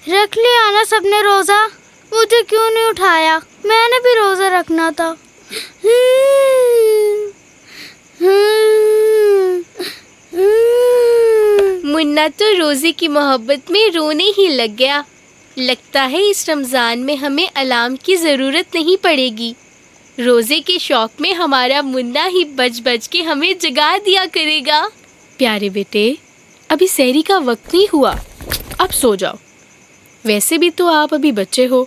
رکھ لیا نا سب نے روزہ، مجھے کیوں نہیں اٹھایا؟ میں نے بھی روزہ رکھنا تھا۔ منا تو روزے کی محبت میں رونے ہی لگ گیا۔ لگتا ہے اس رمضان میں ہمیں الارم کی ضرورت نہیں پڑے گی۔ روزے کے شوق میں ہمارا منا ہی بج بج کے ہمیں جگا دیا کرے گا۔ پیارے بیٹے، ابھی سحری کا وقت نہیں ہوا، اب سو جاؤ۔ ویسے بھی تو آپ ابھی بچے ہو،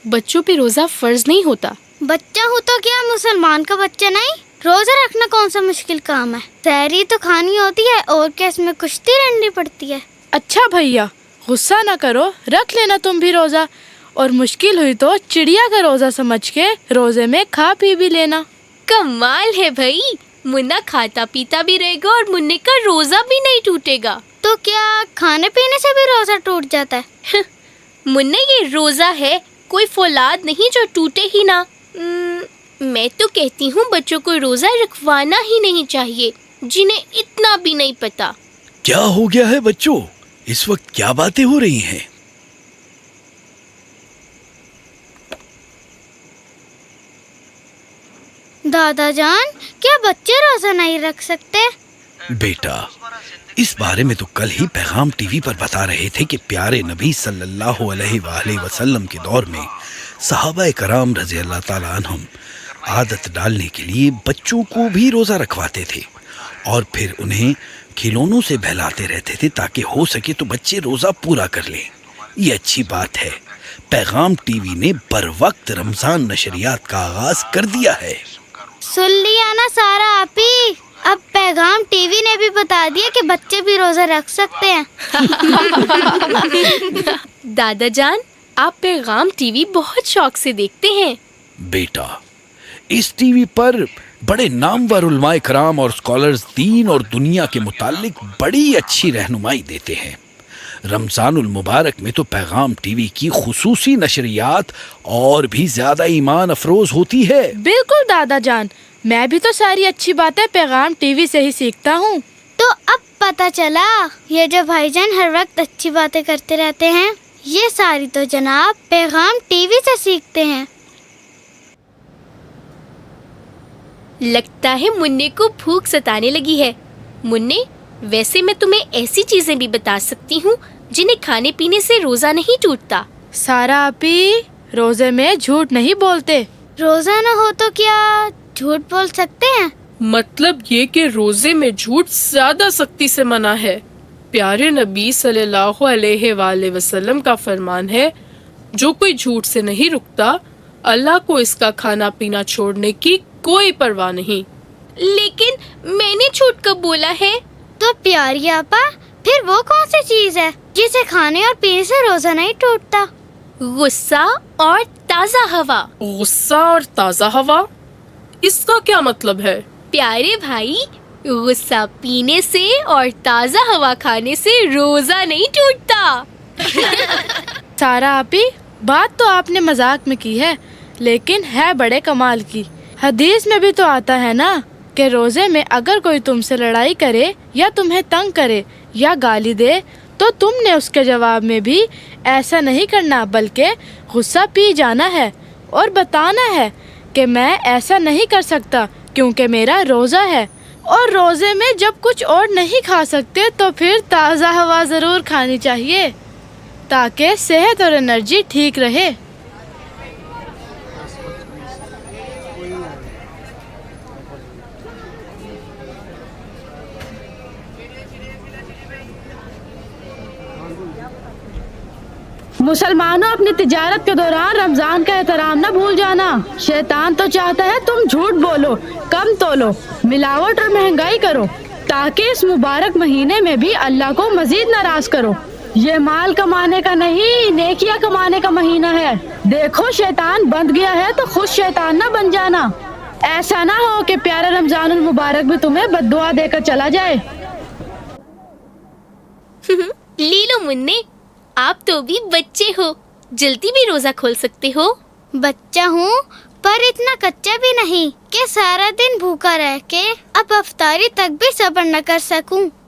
بچوں پہ روزہ فرض نہیں ہوتا۔ بچہ ہوں تو کیا مسلمان کا بچہ نہیں؟ روزہ رکھنا کون سا مشکل کام ہے؟ سحری تو کھانی ہوتی ہے، اور کیا اس میں کشتی لڑنی پڑتی ہے؟ اچھا بھیا، غصہ نہ کرو، رکھ لینا تم بھی روزہ، اور مشکل ہوئی تو چڑیا کا روزہ سمجھ کے روزے میں کھا پی بھی لینا۔ کمال ہے بھائی، منا کھاتا پیتا بھی رہے گا اور مننے کا روزہ بھی نہیں ٹوٹے گا۔ تو کیا کھانے پینے سے بھی روزہ ٹوٹ جاتا ہے؟ مننا، یہ روزہ ہے، کوئی فولاد نہیں جو ٹوٹے ہی نہ۔ میں تو کہتی ہوں بچوں کو روزہ رکھوانا ہی نہیں چاہیے، جنہیں اتنا بھی نہیں پتا۔ کیا ہو گیا ہے بچوں؟ اس وقت کیا باتیں ہو رہی ہیں؟ دادا جان، کیا بچے روزہ نہیں رکھ سکتے؟ بیٹا، اس بارے میں تو کل ہی پیغام ٹی وی پر بتا رہے تھے کہ پیارے نبی صلی اللہ علیہ وآلہ وسلم کے دور میں صحابہ کرام رضی اللہ تعالیٰ عنہم عادت ڈالنے کے لیے بچوں کو بھی روزہ رکھواتے تھے، اور پھر انہیں کھلونوں سے بہلاتے رہتے تھے تاکہ ہو سکے تو بچے روزہ پورا کر لیں۔ یہ اچھی بات ہے، پیغام ٹی وی نے بر وقت رمضان نشریات کا آغاز کر دیا ہے۔ سن لیا نا سارا آپی، اب پیغام ٹی وی نے بھی بتا دیا کہ بچے بھی روزہ رکھ سکتے ہیں۔ دادا جان، آپ پیغام ٹی وی بہت شوق سے دیکھتے ہیں۔ بیٹا، اس ٹی وی پر بڑے نامور علماء کرام اور اسکالرز دین اور دنیا کے متعلق بڑی اچھی رہنمائی دیتے ہیں۔ رمضان المبارک میں تو پیغام ٹی وی کی خصوصی نشریات اور بھی زیادہ ایمان افروز ہوتی ہے۔ بالکل دادا جان، میں بھی تو ساری اچھی باتیں پیغام ٹی وی سے ہی سیکھتا ہوں۔ تو اب پتہ چلا، یہ جو بھائی جان ہر وقت اچھی باتیں کرتے رہتے ہیں، یہ ساری تو جناب پیغام ٹی وی سے سیکھتے ہیں۔ لگتا ہے مننے کو بھوک ستانے لگی ہے۔ مننے، ویسے میں تمہیں ایسی چیزیں بھی بتا سکتی ہوں جنہیں کھانے پینے سے روزہ نہیں ٹوٹتا۔ سارا آپی، روزے میں جھوٹ نہیں بولتے۔ روزہ نہ ہو تو کیا جھوٹ بول سکتے ہیں؟ مطلب یہ کہ روزے میں جھوٹ زیادہ سختی سے منع ہے۔ پیارے نبی صلی اللہ علیہ وآلہ وسلم کا فرمان ہے، جو کوئی جھوٹ سے نہیں رکتا، اللہ کو اس کا کھانا پینا چھوڑنے کی کوئی پرواہ نہیں۔ لیکن میں نے جھوٹ کب بولا ہے؟ تو پیاری آپا، پھر وہ کون سی چیز ہے جسے کھانے اور پینے سے روزہ نہیں ٹوٹتا؟ غصہ اور تازہ ہوا۔ غصہ اور تازہ ہوا، اس کا کیا مطلب ہے؟ پیارے بھائی، غصہ پینے سے اور تازہ ہوا کھانے سے روزہ نہیں ٹوٹتا۔ سارا آپی، بات تو آپ نے مذاق میں کی ہے، لیکن ہے بڑے کمال کی۔ حدیث میں بھی تو آتا ہے نا کہ روزے میں اگر کوئی تم سے لڑائی کرے یا تمہیں تنگ کرے یا گالی دے تو تم نے اس کے جواب میں بھی ایسا نہیں کرنا، بلکہ غصہ پی جانا ہے اور بتانا ہے کہ میں ایسا نہیں کر سکتا کیونکہ میرا روزہ ہے، اور روزے میں جب کچھ اور نہیں کھا سکتے تو پھر تازہ ہوا ضرور کھانی چاہیے تاکہ صحت اور انرجی ٹھیک رہے۔ مسلمانوں، اپنی تجارت کے دوران رمضان کا احترام نہ بھول جانا۔ شیطان تو چاہتا ہے تم جھوٹ بولو، کم تولو، ملاوٹ اور مہنگائی کرو، تاکہ اس مبارک مہینے میں بھی اللہ کو مزید ناراض کرو۔ یہ مال کمانے کا نہیں، نیکیاں کمانے کا مہینہ ہے۔ دیکھو شیطان بند گیا ہے تو خود شیطان نہ بن جانا، ایسا نہ ہو کہ پیارا رمضان المبارک بھی تمہیں بد دعا دے کر چلا جائے۔ لیلو مننے، آپ تو بھی بچے ہو، جلدی بھی روزہ کھول سکتے ہو۔ بچہ ہوں پر اتنا کچا بھی نہیں کہ سارا دن بھوکا رہ کے اب افطاری تک بھی صبر نہ کر سکوں۔